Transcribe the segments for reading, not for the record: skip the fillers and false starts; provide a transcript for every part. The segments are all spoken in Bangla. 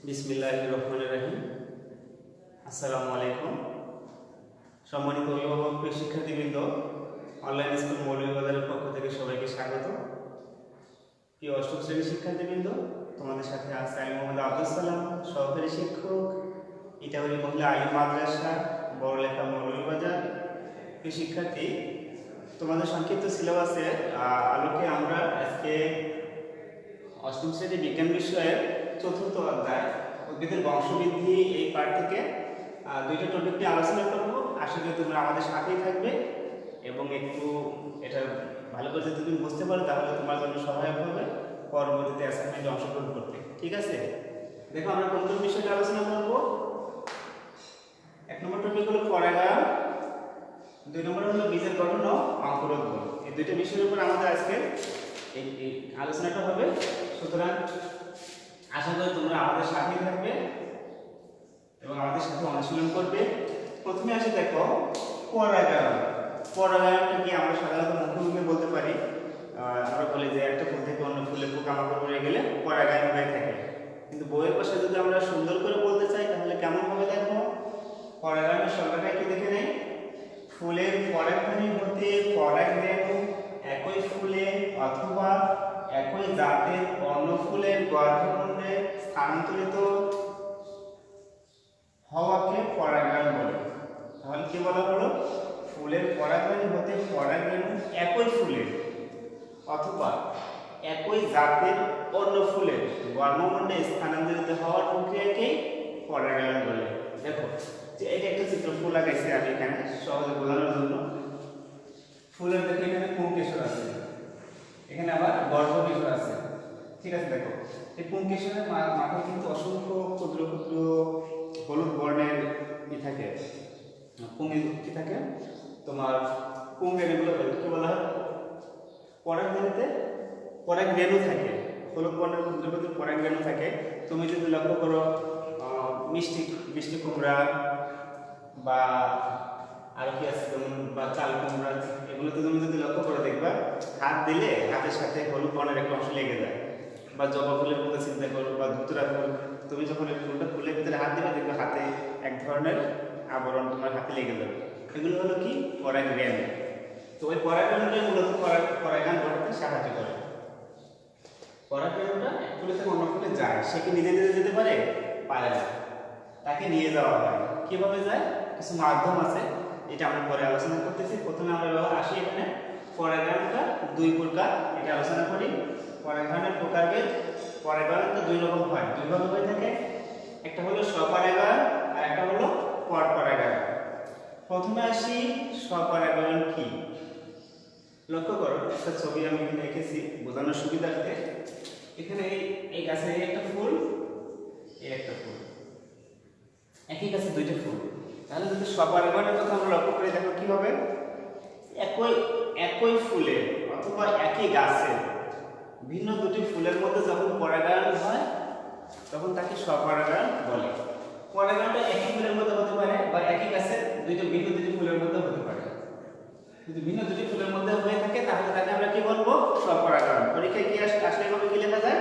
বিসমিল্লাহির রহমানির রহিম। আসসালামু আলাইকুম। সম্মানিত অভিভাবক ও শিক্ষার্থীবৃন্দ, অনলাইন স্কুল মৌলভীবাজারের পক্ষ থেকে সবাইকে স্বাগত। প্রিয় অষ্টম শ্রেণীর শিক্ষার্থীবৃন্দ, তোমাদের সাথে আছে আমি মোহাম্মদ আব্দুল সালাম, সহকারী শিক্ষক, ইটাবাড়ি মহিলা আলিম মাদ্রাসা, বড়লেখা মৌলভীবাজার। প্রিয় শিক্ষার্থী, তোমাদের সংক্ষিপ্ত সিলেবাসের আলোকে আমরা আজকে অষ্টম শ্রেণী বিজ্ঞান বিষয়ের চতুর্থ অধ্যায় উদ্ভিদের বংশবৃদ্ধি এই পার্ট থেকে দুইটা টপিক নিয়ে আলোচনা করব। আশা করি তোমরা আমাদের সাথেই থাকবে এবং একটু এটা ভালো করে যদি তুমি বুঝতে পারো তাহলে তোমার জন্য সহায়ক হবে পরবর্তীতে অ্যাসাইনমেন্টে অংশগ্রহণ করতে। ঠিক আছে, দেখো আমরা কোন কোন বিষয়টা আলোচনা করব। এক নম্বর টপিক হলো পরাগায়ন, দুই নম্বর হলো বীজের গঠন ও অঙ্কুরোদ্গম। এই দুইটা বিষয়ের উপর আমাদের আজকে এই আলোচনাটা হবে। সুতরাং আশা করি তোমরা আমাদের সাথেই থাকবে এবং আমাদের সাথে অনুশীলন করবে। প্রথমে আসে দেখো পরাগায়ন। পরাগায়নটা কি আমরা সাধারণত মুখে বলতে পারি, আমরা বলি যে একটা ফুল থেকে অন্য ফুলে পোকামাকড় পড়ে গেলে পরাগায়ন হয়ে থাকে। কিন্তু বইয়ের পাশে যদি আমরা সুন্দর করে বলতে চাই তাহলে কেমন হবে দেখো। পরাগায়নের সংজ্ঞাটা একটু দেখে নেই। ফুলের পরাগধানী হতে পরাগরেণু একই ফুলে অথবা একই জাতের অন্য ফুলের গর্ভমণ্ডলে স্থানান্তরিত হওয়াকে পরাগায়ন বলে। তাহলে কি বলা হলো, ফুলের পরাগধানী হতে পরাগরেণু একই ফুলের অথবা একই জাতের অন্য ফুলের গর্ভমণ্ডলে স্থানান্তরিত হওয়ার প্রক্রিয়াকে পরাগায়ন বলে। দেখো যে এটা একটা চিত্র ফুল লাগাইছে আমি এখানে সহজে বোঝানোর জন্য। ফুলের দেখো এখানে পুংকেশর আছে, এখানে আবার গর্ভকেশর আছে। ঠিক আছে, দেখো এই পুংকেশরের মাথায় কিন্তু অসংখ্য ক্ষুদ্র ক্ষুদ্র হলুদ বর্ণের ই থাকে, পুংয়ে কি থাকে তোমার পুংরেণুগুলো কি বলা হয়, পরাগরেণুতে পরাগরেণু থাকে, হলুদ বর্ণের ক্ষুদ্র ক্ষুদ্র পরাগরেণু থাকে। তুমি যদি লক্ষ্য করো মিষ্টি মিষ্টি কুমড়া বা আর কি আছে যেমন বা চাল কুমড়া, এগুলোতে তুমি যদি লক্ষ্য করে দেখবা হাত দিলে হাতের সাথে হলুদ বর্ণের একটা অংশ লেগে যায়। বা জবা ফুলের কথা চিন্তা করো বা ধুতুরা ফুল, তুমি যখন এই ফুলটা ফুলের ভিতরে হাত দিবে দেখবে হাতে এক ধরনের আবরণ তোমার হাতে লেগে যাবে। এগুলো হলো কি পরাগরেণু। তো ওই পরাগরেণুটাই মূলত পরাগায়ন ঘটাতে সাহায্য করে। পরাগরেণুটা এক ফুলে থেকে অন্য ফুলে যায়, সে কি নিজে নিজে যেতে পারে? পারে না, তাকে নিয়ে যাওয়া হয়। কিভাবে যায়? কিছু মাধ্যম আছে, এটা আমরা পরে আলোচনা করতেছি। প্রথমে আমরা আসি এখানে পরাগায়নটা দুই প্রকার, এটা আলোচনা করি। পরাগায়নের প্রকারভেদ, পরাগায়ন তো দুই রকম হয়, দুই ভাবে হয়ে থাকে। একটা হলো স্বপরাগায়ন আর একটা হলো পরপরাগায়ন। প্রথমে আসি স্বপরাগায়ন কি। লক্ষ্য করো একটা ছবি আমি এখানে এঁকেছি বোঝানোর সুবিধার্থে। এখানে এই গাছে একটা ফুল, এই একটা ফুল, একই গাছে দুইটা ফুল। তাহলে যদি স্বপরাগায়নের কথা আমরা লক্ষ্য করে দেখো কি হবে, একই ফুলে অথবা একই গাছে ভিন্ন দুটি ফুলের মধ্যে যখন পরাগায়ন হয় তখন তাকে স্বপরাগায়ন বলে। পরাগায়নটা একই ফুলের মধ্যে হতে পারে বা একই গাছের ভিন্ন দুটি ফুলের মধ্যে হতে পারে। যদি ভিন্ন দুটি ফুলের মধ্যে হয়ে থাকে তাহলে তাকে আমরা কি বলবো? স্বপরাগায়ন। পরীক্ষায় কি আসলে ভাবে কি লেখা যায়?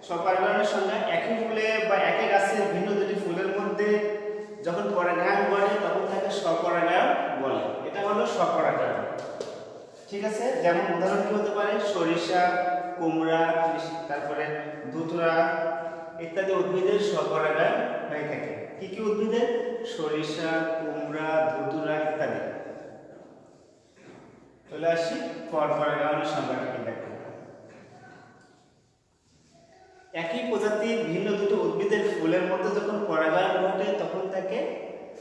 স্বপরাগায়নের সংজ্ঞা একই ফুলে বা একই গাছের ভিন্ন দুটি ফুলের মধ্যে যখন পরাগায়ন ঘটে তখন তাকে স্বপরাগায়ন বলে। এটা হলো স্বপরাগায়ন। ঠিক আছে, যেমন উদাহরণ কি হতে পারে, সরিষা, কুমড়া, তারপরে ধুতুরা ইত্যাদি উদ্ভিদের স্বপরাগায়ন হয়ে থাকে। কি কি উদ্ভিদের? সরিষা, কুমড়া, ধুতুরা ইত্যাদি। চলে আসি পরপরাগায়নের সংজ্ঞাটা কি দেখো। একই প্রজাতির ভিন্ন দুটো উদ্ভিদের ফুলের মধ্যে যখন পরাগায়ন ঘটে তখন তাকে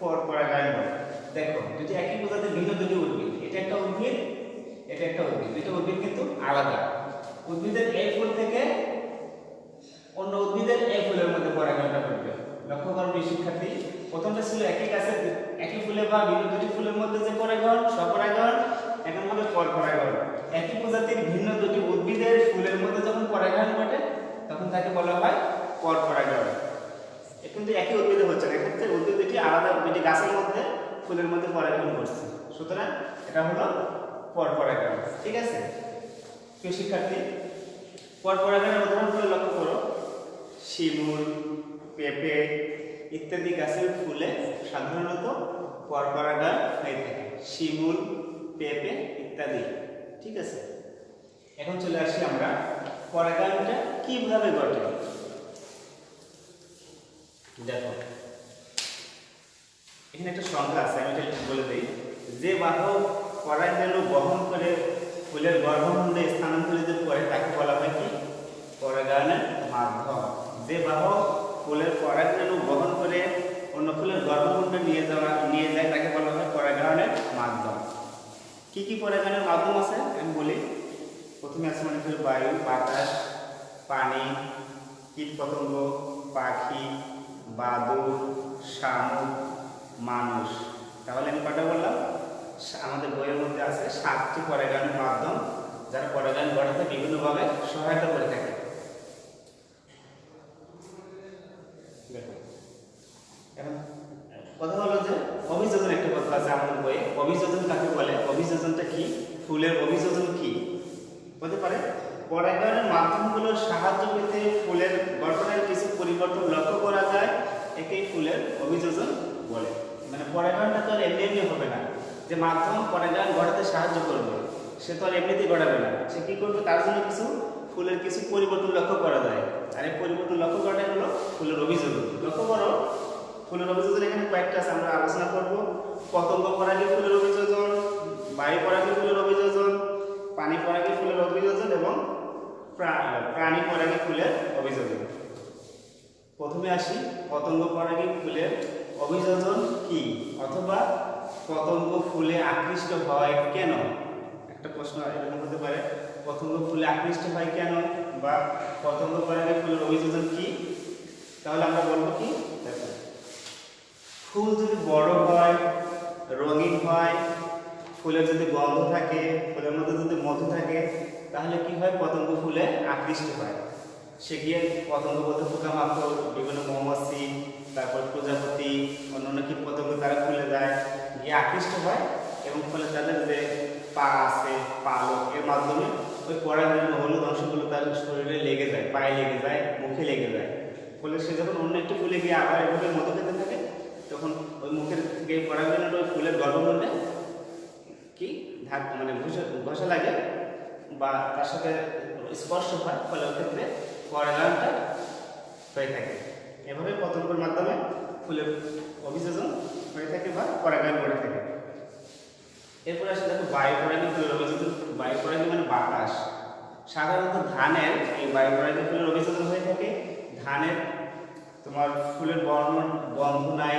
পরপরাগায়ন বলে। দেখো যদি একই প্রজাতির ভিন্ন দুটি উদ্ভিদ, এটা একটা উদ্ভিদ, এটা একটা উদ্ভিদ, দুটো উদ্ভিদ কিন্তু আলাদা। উদ্ভিদের এই ফুল থেকে অন্য উদ্ভিদের এই ফুলের মধ্যে পরাগায়নটা ঘটবে। লক্ষ্য করবে শিক্ষার্থী, প্রথমটা ছিল একই গাছের একই ফুলে বা ভিন্ন দুটি ফুলের মধ্যে যে পরাগায়ন, স্বপরাগায়ন, এখন হবে পরপরাগায়ন। একই প্রজাতির ভিন্ন দুটি উদ্ভিদের ফুলের মধ্যে যখন পরাগায়ন ঘটে তখন তাকে বলা হয় পরপরাগায়ন। কিন্তু একই উদ্ভিদে হচ্ছে না, এক্ষেত্রে উদ্ভিদ দুটি আলাদা, দুটি গাছের মধ্যে ফুলের মধ্যে পরাগায়ন করছে। সুতরাং এটা হলো পরপরাগায়ন। ঠিক আছে প্রিয় শিক্ষার্থী, পরপরাগায়নের উদাহরণগুলো লক্ষ্য করো। শিমুল, পেঁপে ইত্যাদি গাছের ফুলে সাধারণত পরপরাগায়ন হয়ে থাকে, শিমুল, পেঁপে ইত্যাদি। ঠিক আছে, এখন চলে আসি আমরা পরাগায়নটা কিভাবে ঘটে। দেখো এখানে একটা সংখ্যা আছে, আমি এটা বলে দিই। যে বাহক পরাগরেণু বহন করে ফুলের গর্ভমুণ্ডে স্থানান্তরিত করে তাকে বলা হয় কি? পরাগায়নের মাধ্যম। যে বাহক ফুলের পরাগরেণু বহন করে অন্য ফুলের গর্ভমুণ্ডে নিয়ে যায় তাকে বলা হয় পরাগায়নের মাধ্যম। কি কি পরাগায়নের মাধ্যম আছে আমি বলি। প্রথমে আছে মনে করি বায়ু, বাতাস, পানি, কীটপতঙ্গ, পাখি, বাদুড়, শামুক, মানুষ। তাহলে আমি কটা বললাম? আমাদের বইয়ের মধ্যে আছে 7টি পরাগায়নের মাধ্যম, যারা পরাগায়ন ঘটাতে বিভিন্নভাবে সহায়তা করে থাকে। এখন কথা হলো যে অভিযোজন, একটা কথা আছে আমাদের বইয়ে। অভিযোজন কাকে বলে? অভিযোজনটা কি? ফুলের অভিযোজন কি হতে পারে? পরাগায়নের মাধ্যমগুলোর সাহায্য পেতে ফুলের গঠনের কিছু পরিবর্তন লক্ষ্য করা যায়, একেই ফুলের অভিযোজন বলে। মানে পরাগায়নটা তো আর এমনি এমনি হবে না যে মাধ্যম পরাগায়ন ঘটাতে সাহায্য করবে, সে তো আর এমনিতেই ঘটাবে না। সে কি করবে? তার জন্য কিছু ফুলের কিছু পরিবর্তন লক্ষ্য করা যায়, আর এই পরিবর্তন লক্ষ্য করাটাই হলো ফুলের অভিযোজন। লক্ষ্য করো, ফুলের অভিযোজন এখানে কয়েকটা আছে, আমরা আলোচনা করব। পতঙ্গ পরাগী ফুলের অভিযোজন, বায়ু পরাগী ফুলের অভিযোজন, পানি পরাগী ফুলের অভিযোজন এবং প্রাণী পরাগী ফুলের অভিযোজন। প্রথমে আসি পতঙ্গ পরাগী ফুলের অভিযোজন কি, অথবা পতঙ্গ ফুলে আকৃষ্ট হয় কেন? একটা প্রশ্ন এরকম হতে পারে, পতঙ্গ ফুলে আকৃষ্ট হয় কেন, বা পতঙ্গ পরাগী ফুলের অভিযোজন কি? তাহলে আমরা বলবো কি, দেখো, ফুল যদি বড় হয়, রঙিন হয়, ফুলের যদি গন্ধ থাকে, ফুলের মধ্যে যদি মধু থাকে, তাহলে কি হয়? পতঙ্গ ফুলে আকৃষ্ট হয়। সে গিয়ে পতঙ্গ বলতে পোকামাকড়, বিভিন্ন মৌমাছি, তারপর প্রজাপতি, অন্যান্য কীট পতঙ্গ তারা ফুলে যায়, গিয়ে আকৃষ্ট হয়, এবং ফলে তাদের যে পা আছে, পালক, এর মাধ্যমে ওই পরাগরেণু হলুদ অংশগুলো তার শরীরে লেগে যায়, পায়ে লেগে যায়, মুখে লেগে যায়। ফলে সে যখন অন্য একটি ফুলে গিয়ে আবার এভাবে মধু খেতে থাকে, তখন ওই মুখের থেকে পরাগরেণুটা ওই ফুলের গর্ভমুণ্ডে কি মানে ঘষা লাগে বা তার সাথে স্পর্শ হয়, ফলে ওই ক্ষেত্রে পরাগায়নটা হয়ে থাকে। এভাবে পতঙ্গের মাধ্যমে ফুলের অভিযোজন হয়ে থাকে বা পরাগায়ন করে থাকে। এরপরে আসে দেখো বায়ু পরাগী ফুলের অভিযোজন। বায়ু পরাগী মানে বাতাস। সাধারণত ধানের এই বায়ু পরাগী ফুলের অভিযোজন হয়ে থাকে। ধানের তোমার ফুলের গন্ধ নাই,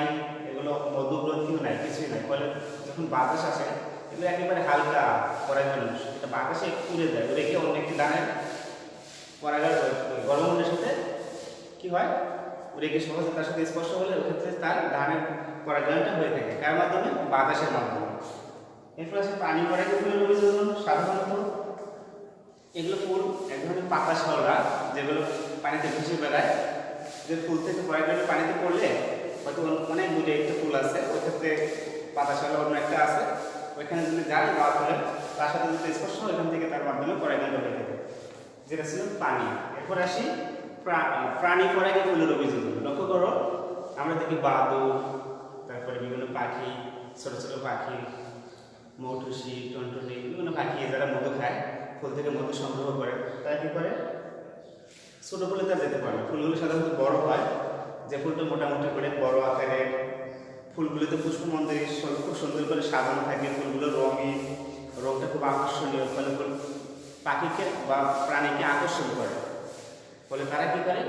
এগুলো মধুগ্রন্থিও নাই, কিছুই নাই। ফলে যখন বাতাস আসে, এগুলো একেবারে হালকা পরাগায়ন, এটা বাতাসে উড়ে যায়, উড়ে গিয়ে অন্য একটি ধানের পরাগায়ন গর্ভমুণ্ডের সাথে কি হয়? উড়ে গিয়ে সহজে তার সাথে স্পর্শ হলে ওই ক্ষেত্রে তার ধানের পরাগায়নটা হয়ে থাকে। কার মাধ্যমে? বাতাসের মাধ্যমে। এরপর আছে পানি পরাগী ফুলের অভিযোজন। সাধারণত এগুলো ফুল এক ধরনের পাতা সরলা, যেগুলো পানিতে ভেসে বেড়ায়। যে ফুল থেকে পরাগায়ন পানিতে পড়লে হয়তো অনেক দূরে একটা ফুল আছে, ওই ক্ষেত্রে পাতা সরলা অন্য একটা আছে, ওইখানে যদি যায় যাওয়ার ফলে তার সাথে যদি স্পর্শ হয়, ওইখান থেকে তার মাধ্যমে পরাগায়ন হয়ে থাকে, যেটা ছিল পানি। এরপর আসি প্রাণী পরাগী ফুলের অভিযোজন। লক্ষ্য করো, আমরা দেখি বাদুড়, তারপরে বিভিন্ন পাখি, ছোট ছোট পাখি, মৌটুসি, টনটনি, বিভিন্ন পাখি যারা মধু খায়, ফুল থেকে মধু সংগ্রহ করে, তারা কি করে? ছোট ফুলে তারা যেতে পারে না। ফুলগুলো সাধারণত বড় হয়, যে ফুলটা মোটামুটি করে বড় আকারের, ফুলগুলোতে পুষ্পমঞ্জরি খুব সুন্দর করে সাজানো থাকে, ফুলগুলো রঙিন, রঙটা খুব আকর্ষণীয়, ফলে পাখিকে বা প্রাণীকে আকর্ষণ করে। ফলে তারা কি করে?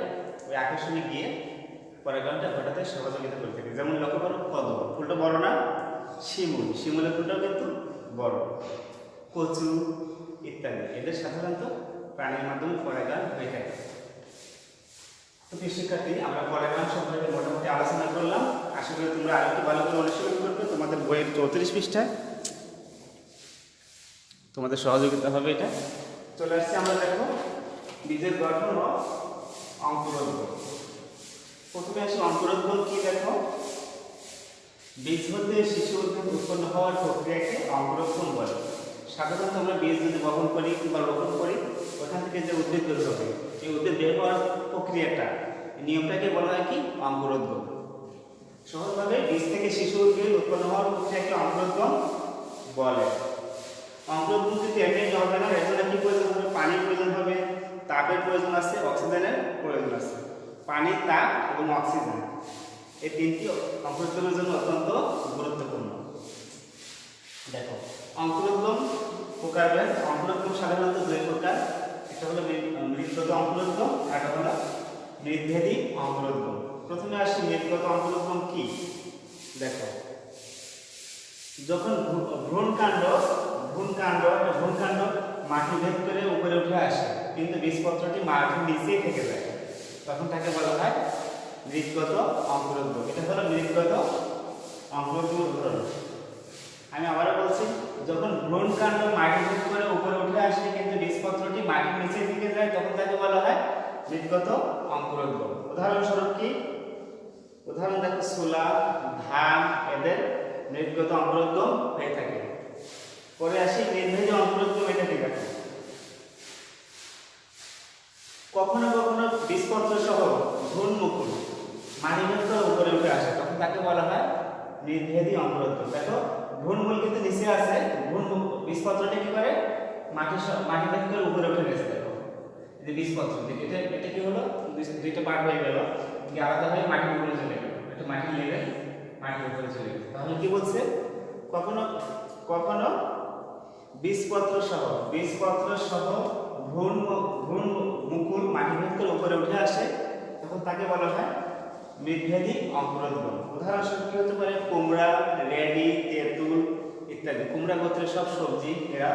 ওই আকর্ষণে গিয়ে পরাগায়নটা ঘটাতে সহযোগিতা করে থাকে। যেমন লক্ষ্য করো পদ্ম, ফুলটা বড় না? শিমুল, শিমুলের ফুলটাও কিন্তু বড়, কচু ইত্যাদি, এদের সাধারণত প্রাণীর মাধ্যমে পরাগায়ন হয়ে থাকে। তো প্রিয় শিক্ষার্থী, আমরা পরাগায়ন সম্পর্কে মোটামুটি আলোচনা করলাম। আশা করি তোমরা আরেকটু ভালো করে অনুশীলন করবে। তোমাদের বইয়ের 34 পৃষ্ঠায় তোমাদের সহযোগিতা হবে এটা। চলে আসছে আমরা দেখো বীজের গঠন ও অঙ্কুরোদ্গম। প্রথমে আসি অঙ্কুরোদ্গম কি। দেখো, বীজ হতে শিশু উদ্ভিদ উৎপন্ন হওয়ার প্রক্রিয়াকে অঙ্কুরোদ্গম বলে। সাধারণত আমরা বীজ যদি বপন করি কিংবা রোপণ করি, ওখান থেকে যে উদ্ভিদ বের হবে, এই উদ্ভিদ বের হওয়ার প্রক্রিয়াটা নিয়মটাকে বলা হয় কি অঙ্কুরোদ্গম। সহজভাবে বীজ থেকে শিশু উদ্ভিদ উৎপন্ন হওয়ার প্রক্রিয়াকে অঙ্কুরোদ্গম বলে। অঙ্কুরোদ্গম কিন্তু এমনি হবে না, এর জন্য কি প্রয়োজন হবে? পানির প্রয়োজন হবে, তাপের প্রয়োজন আছে, অক্সিজেনের প্রয়োজন আছে। পানি, তাপ এবং অক্সিজেন এই তিনটি অঙ্কুরোদ্গমের জন্য অত্যন্ত গুরুত্বপূর্ণ। দেখো অঙ্কুরোদ্গম প্রকারভেদ। অঙ্কুরোদ্গম সাধারণত দুই প্রকার, একটা হলো মৃৎগত অঙ্কুরোদ্গম আর একটা হলো মৃৎভেদী অঙ্কুরোদ্গম। প্রথমে আসি মৃৎগত অঙ্কুরোদ্গম কি। দেখো যখন ভ্রূণকাণ্ড মাটি ভেদ করে উপরে উঠে আসে কিন্তু বীজপত্রটি মাটির নিচেই থেকে যায়, তখন তাকে বলা হয় মৃৎগত অঙ্কুরোদ্গম। এটা হলো মৃৎগত অঙ্কুরোদ্গমের উদাহরণ। আমি আবারও বলছি, যখন ভ্রূণকাণ্ড মাটি ভেদ করে উপরে উঠে আসে কিন্তু বীজপত্রটি মাটির নিচে থেকে যায়, তখন তাকে বলা হয় মৃৎগত অঙ্কুরোদ্গম। উদাহরণস্বরূপ কি? উদাহরণ দেখো, ছোলা, ধান এদের মৃৎগত অঙ্কুরোদ্গম হয়ে থাকে। পরে আসি মৃৎভেদী অঙ্কুরোদ্গম। এটা ঠিক আছে, কখনো কখনো বীজপত্র সহ ভ্রূণমুকুল মাটি ভেদ করে উপরে উঠে আসে, তখন তাকে বলা হয় মৃৎভেদী অঙ্কুরোদ্গম। দেখো ভ্রূণমূল কিন্তু নিচে আছে, বীজপত্রটা কি করে মাটি ভেদ করে উপরে উঠে গেছে। দেখো এই যে বীজপত্র, এটা কি হলো? দুইটা পার্ট হয়ে গেল, কি আলাদা হয়ে মাটির উপরে চলে গেল, এটা মাটির লেভেল মাটির উপরে চলে গেল। তাহলে কি বলছে? কখনো কখনো বীজপত্র সহ ভ্রূণমুকুল মাটি ভেদ করে উপরে উঠে আসে, তখন তাকে বলা হয় মৃৎভেদী অঙ্কুরোদ্গম। উদাহরণস্বরূপ কি হতে পারে? কুমড়া, রেডি, তেঁতুল ইত্যাদি কুমড়া গোত্রের সব সবজি এরা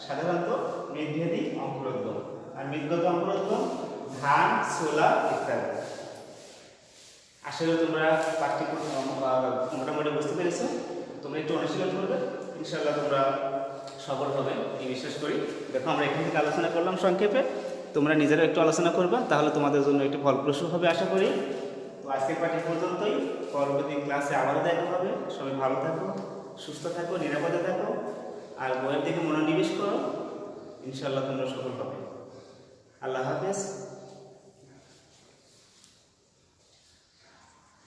সাধারণত মৃৎভেদী অঙ্কুরোদ্গম। আর মৃৎগত অঙ্কুরোদ্গম ধান, ছোলা ইত্যাদি। আসলে তোমরা পাঠ্য মোটামুটি বুঝতে পেরেছো। তোমরা একটু অনুশীলন করবে, ইনশাআল্লাহ তোমরা সফল হবে এই বিশ্বাস করি। দেখো আমরা এখান থেকে আলোচনা করলাম সংক্ষেপে, তোমরা নিজেরা একটু আলোচনা করবা, তাহলে তোমাদের জন্য একটু ফলপ্রসূ হবে আশা করি। তো আজকের পাঠ এই পর্যন্তই, পরবর্তী ক্লাসে আবারও দেখা হবে। সবাই ভালো থাকো, সুস্থ থাকো, নিরাপদে থাকো, আর বইয়ের দিকে মনোনিবেশ করো, ইনশাআল্লাহ তোমরা সফল হবে। আল্লাহ হাফেজ।